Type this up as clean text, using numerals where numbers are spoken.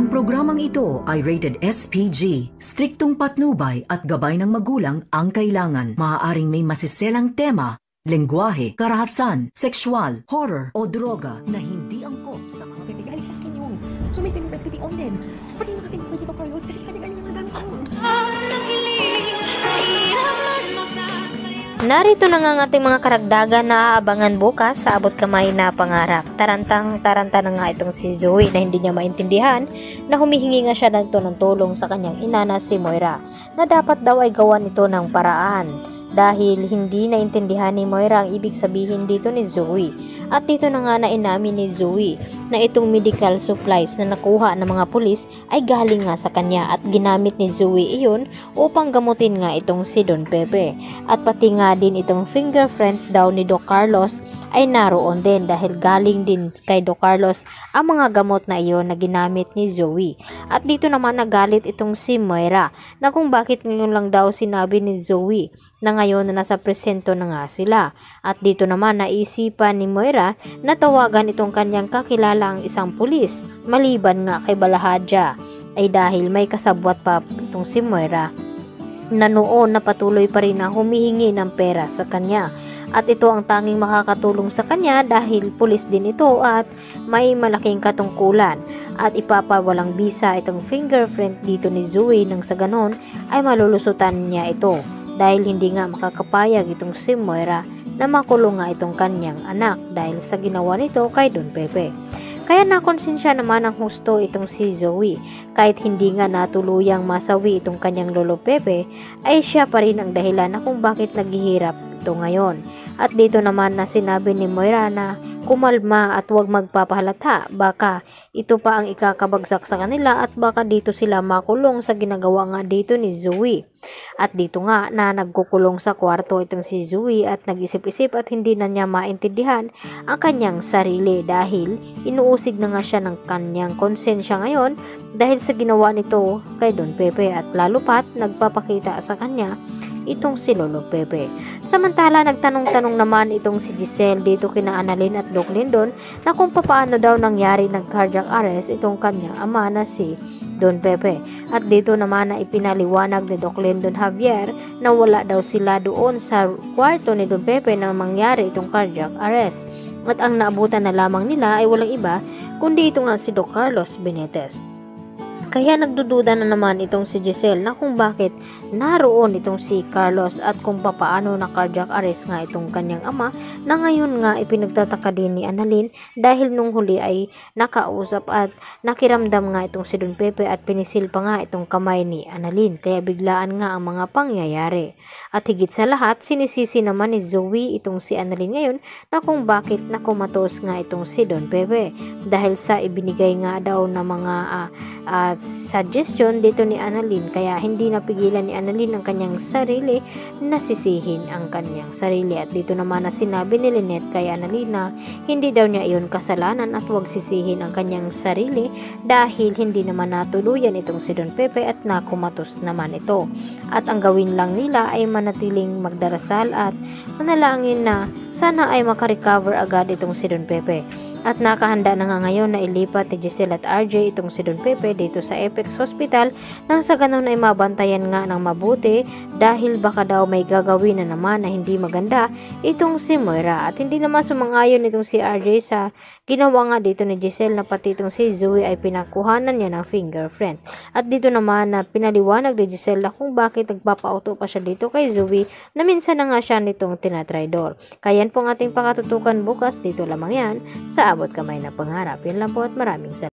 Ang programang ito ay rated SPG. Striktong patnubay at gabay ng magulang ang kailangan. Maaaring may masiselang tema, lengguwahe, karahasan, sexual, horror o droga na hindi angkop sa mga... Galing sa akin yung so may fingerprints ko di on din. Pati yung mga fingerprints ito Carlos kasi sa galing yung nagamit ko. Narito na nga ang ating mga karagdagan na aabangan bukas sa abot kamay na pangarap. Taranta na nga itong si Zoe na hindi niya maintindihan na humihingi nga siya ng tulong sa kanyang ina na si Moira na dapat daw ay gawan ito ng paraan dahil hindi naintindihan ni Moira ang ibig sabihin dito ni Zoe. At dito na nga na inamin ni Zoe na itong medical supplies na nakuha ng mga pulis ay galing nga sa kanya at ginamit ni Zoe iyon upang gamutin nga itong si Don Pepe. At pati nga din itong fingerprint daw ni Doc Carlos ay naroon din dahil galing din kay Doc Carlos ang mga gamot na iyon na ginamit ni Zoe. At dito naman nagalit itong si Moira na kung bakit ngayon lang daw sinabi ni Zoe na ngayon na nasa presento na nga sila. At dito naman naisipan ni Moira na tawagan itong kanyang kakilala ang isang pulis maliban nga kay Balahadja ay dahil may kasabwat pa itong si Moira na noon na patuloy pa rin na humihingi ng pera sa kanya. At ito ang tanging makakatulong sa kanya dahil pulis din ito at may malaking katungkulan at ipapawalang bisa itong fingerprint dito ni Zoe nang sa ganon ay malulusutan niya ito dahil hindi nga makakapayag itong si Moira na makulong nga itong kanyang anak dahil sa ginawa nito kay Don Pepe. Kaya nakonsensya naman ang husto itong si Zoe. Kahit hindi nga natuluyang masawi itong kanyang lolo Pepe, ay siya pa rin ang dahilan na kung bakit naghihirap ito ngayon. At dito naman na sinabi ni Moira na kumalma at huwag magpapahalata. Baka ito pa ang ikakabagsak sa kanila at baka dito sila makulong sa ginagawa nga dito ni Zoe. At dito nga na nagkukulong sa kwarto itong si Zoe at nag-isip-isip at hindi na niya maintindihan ang kanyang sarili dahil inuusig na nga siya ng kanyang konsensya ngayon dahil sa ginawa nito kay Don Pepe at lalo pat nagpapakita sa kanya itong si Lolo Pepe. Samantala nagtanong-tanong naman itong si Giselle dito kina Annalyn at Doc Lindon na kung paano daw nangyari ng cardiac arrest itong kanyang ama na si Don Pepe. At dito naman na ipinaliwanag ni Doc Lindon Javier na wala daw sila doon sa kwarto ni Don Pepe na mangyari itong cardiac arrest. At ang naabutan na lamang nila ay walang iba kundi ito nga si Doc Carlos Benitez. Kaya nagdududa na naman itong si Giselle na kung bakit naroon itong si Carlos at kung papaano na cardiac arrest nga itong kanyang ama na ngayon nga ipinagtataka din ni Annalyn dahil nung huli ay nakausap at nakiramdam nga itong si Don Pepe at pinisil pa nga itong kamay ni Annalyn kaya biglaan nga ang mga pangyayari. At higit sa lahat sinisisi naman ni Zoe itong si Annalyn ngayon na kung bakit nakumatos nga itong si Don Pepe dahil sa ibinigay nga daw na mga suggestion dito ni Annalyn kaya hindi napigilan ni Annalyn ang kanyang sarili na sisihin ang kanyang sarili. At dito naman na sinabi ni Lynette kay Annalyn na hindi daw niya iyon kasalanan at huwag sisihin ang kanyang sarili dahil hindi naman natuluyan itong si Don Pepe at nakumatos naman ito. At ang gawin lang nila ay manatiling magdarasal at manalangin na sana ay makarecover agad itong si Don Pepe. At nakahanda na nga ngayon na ilipat ni Giselle at RJ itong si Don Pepe dito sa Apex Hospital nang sa ganun ay mabantayan nga ng mabuti dahil baka daw may gagawin na naman na hindi maganda itong si Moira. At hindi naman sumang-ayon itong si RJ sa ginawa nga dito ni Giselle na pati itong si Zoe ay pinakuhanan niya ng fingerprint. At dito naman na pinaliwanag ni Giselle na kung bakit nagpapauto pa siya dito kay Zoe na minsan na nga siya nitong tinatraidor. Kaya yan po ang ating pakatutukan bukas dito lamang yan sa abot kamay na pangarap. Yan lang po at maraming salamat.